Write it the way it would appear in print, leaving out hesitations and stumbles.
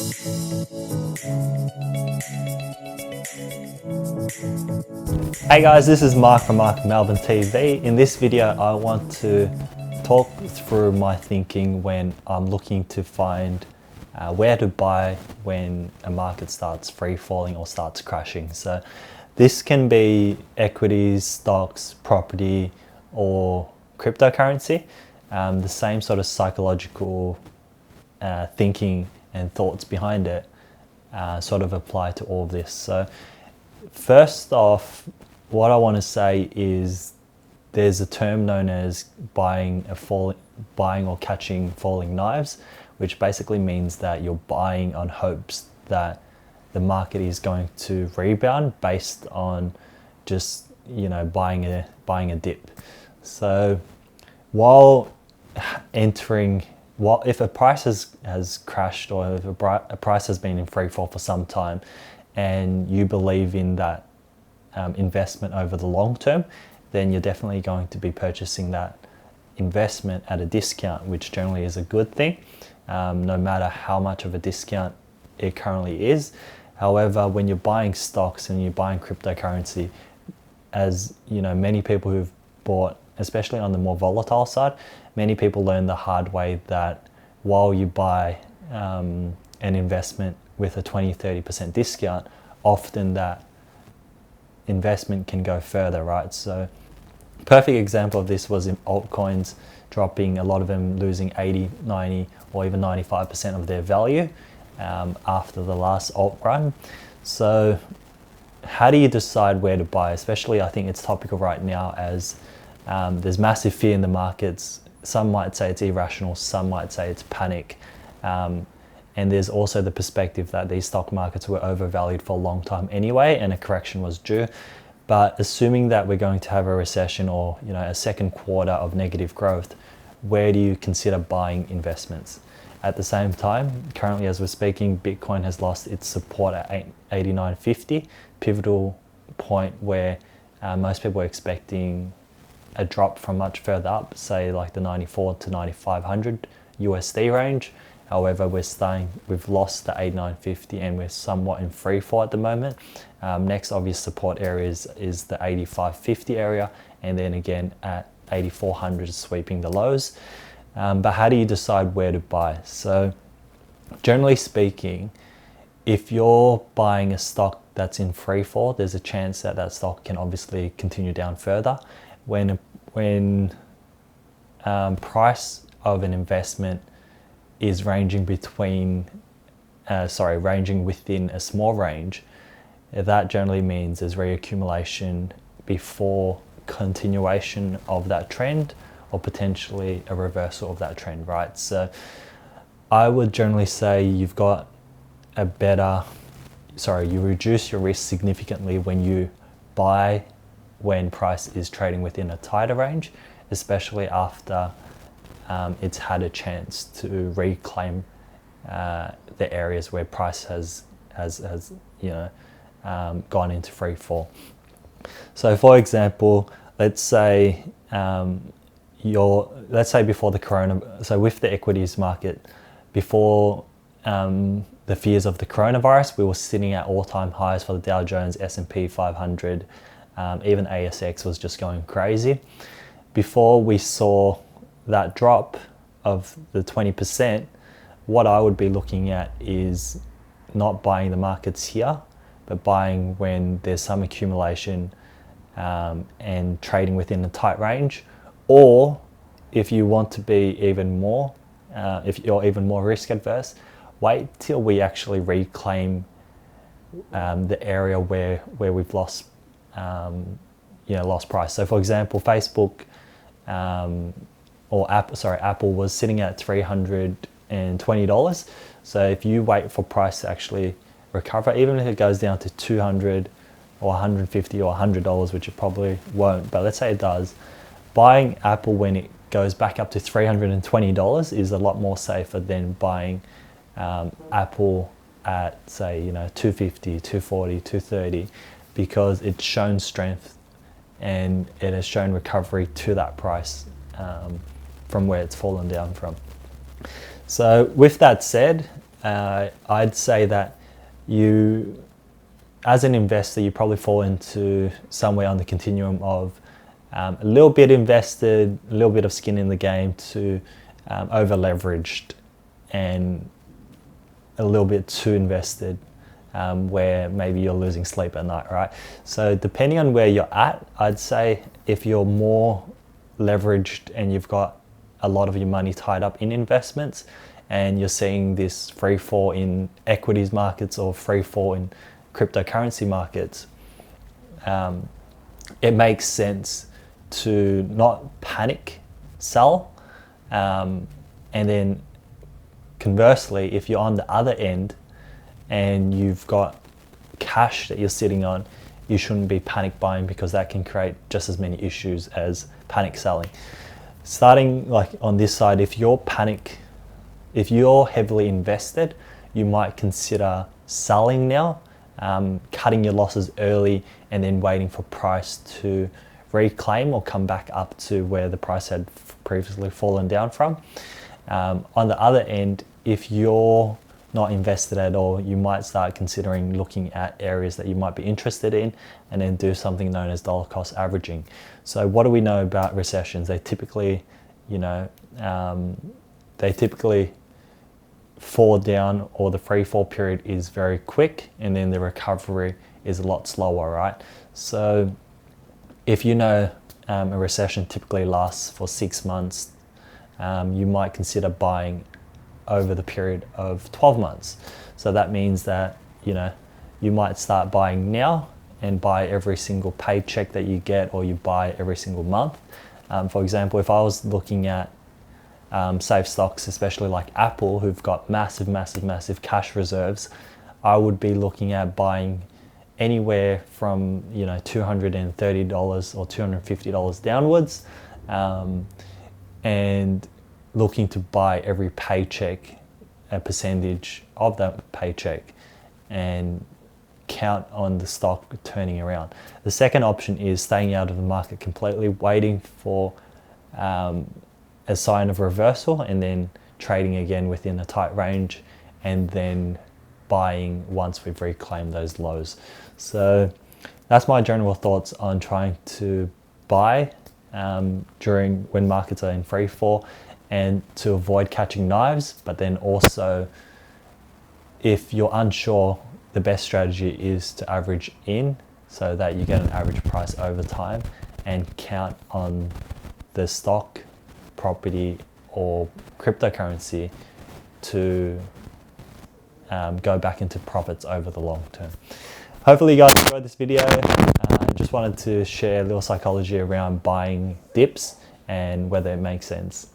Hey guys, this is Mark from Mark Melbourne TV. In this video, I want to talk through my thinking when I'm looking to find where to buy when a market starts free falling or starts crashing. So this can be equities, stocks, property, or cryptocurrency. The same sort of psychological thinking and thoughts behind it sort of apply to all of this. So first off, what I want to say is there's a term known as buying or catching falling knives, which basically means that you're buying on hopes that the market is going to rebound based on just, you know, buying a dip. So if a price has crashed, or if a price has been in free fall for some time, and you believe in that investment over the long term, then you're definitely going to be purchasing that investment at a discount, which generally is a good thing, no matter how much of a discount it currently is. However, when you're buying stocks and you're buying cryptocurrency, as you know, many people who've bought, especially on the more volatile side, many people learn the hard way that while you buy an investment with a 20-30% discount, often that investment can go further, right? So perfect example of this was in altcoins dropping, a lot of them losing 80, 90, or even 95% of their value after the last alt run. So how do you decide where to buy? Especially, I think it's topical right now as there's massive fear in the markets. Some might say it's irrational, some might say it's panic. And there's also the perspective that these stock markets were overvalued for a long time anyway, and a correction was due. But assuming that we're going to have a recession, or a second quarter of negative growth, where do you consider buying investments? At the same time, currently as we're speaking, Bitcoin has lost its support at 89.50, pivotal point where most people are expecting a drop from much further up, say like the 94 to 9,500 USD range. However, we've lost the 89.50 and we're somewhat in free fall at the moment. Next obvious support area is the 85.50 area, and then again at 8,400 sweeping the lows. But how do you decide where to buy? So generally speaking, if you're buying a stock that's in free fall, there's a chance that that stock can obviously continue down further. When price of an investment is ranging within a small range, that generally means there's reaccumulation before continuation of that trend, or potentially a reversal of that trend, right? So I would generally say you reduce your risk significantly when you buy when price is trading within a tighter range, especially after it's had a chance to reclaim the areas where price has gone into free fall. So for example, let's say before with the equities market, before the fears of the coronavirus, we were sitting at all-time highs for the Dow Jones, S&P 500, even ASX was just going crazy. Before we saw that drop of the 20%, what I would be looking at is not buying the markets here, but buying when there's some accumulation and trading within a tight range. Or if you want to be even more, if you're even more risk adverse, wait till we actually reclaim the area where we've lost price. So for example, Facebook Apple was sitting at $320. So if you wait for price to actually recover, even if it goes down to $200 or $150 or $100, which it probably won't, but let's say it does, buying Apple when it goes back up to $320 is a lot more safer than buying Apple at say $250, $240, $230, because it's shown strength and it has shown recovery to that price from where it's fallen down from. So with that said, I'd say that you, as an investor, you probably fall into somewhere on the continuum of a little bit invested, a little bit of skin in the game, to over leveraged and a little bit too invested, where maybe you're losing sleep at night, right? So depending on where you're at, I'd say if you're more leveraged and you've got a lot of your money tied up in investments and you're seeing this free fall in equities markets or free fall in cryptocurrency markets, it makes sense to not panic sell, and then conversely, if you're on the other end and you've got cash that you're sitting on, you shouldn't be panic buying, because that can create just as many issues as panic selling. Starting like on this side, if you're heavily invested, you might consider selling now, cutting your losses early, and then waiting for price to reclaim or come back up to where the price had previously fallen down from. On the other end, if you're not invested at all, you might start considering looking at areas that you might be interested in, and then do something known as dollar cost averaging. So what do we know about recessions? They typically, fall down, or the free fall period is very quick, and then the recovery is a lot slower, right? So if a recession typically lasts for 6 months, you might consider buying over the period of 12 months. So that means that, you might start buying now and buy every single paycheck that you get, or you buy every single month. For example, if I was looking at safe stocks, especially like Apple, who've got massive cash reserves, I would be looking at buying anywhere from $230 or $250 downwards, and looking to buy every paycheck, a percentage of that paycheck, and count on the stock turning around. The second option is staying out of the market completely, waiting for a sign of reversal, and then trading again within a tight range, and then buying once we've reclaimed those lows. So that's my general thoughts on trying to buy when markets are in free fall, and to avoid catching knives. But then also, if you're unsure, the best strategy is to average in, so that you get an average price over time, and count on the stock, property, or cryptocurrency to go back into profits over the long term. Hopefully you guys enjoyed this video. I just wanted to share a little psychology around buying dips and whether it makes sense.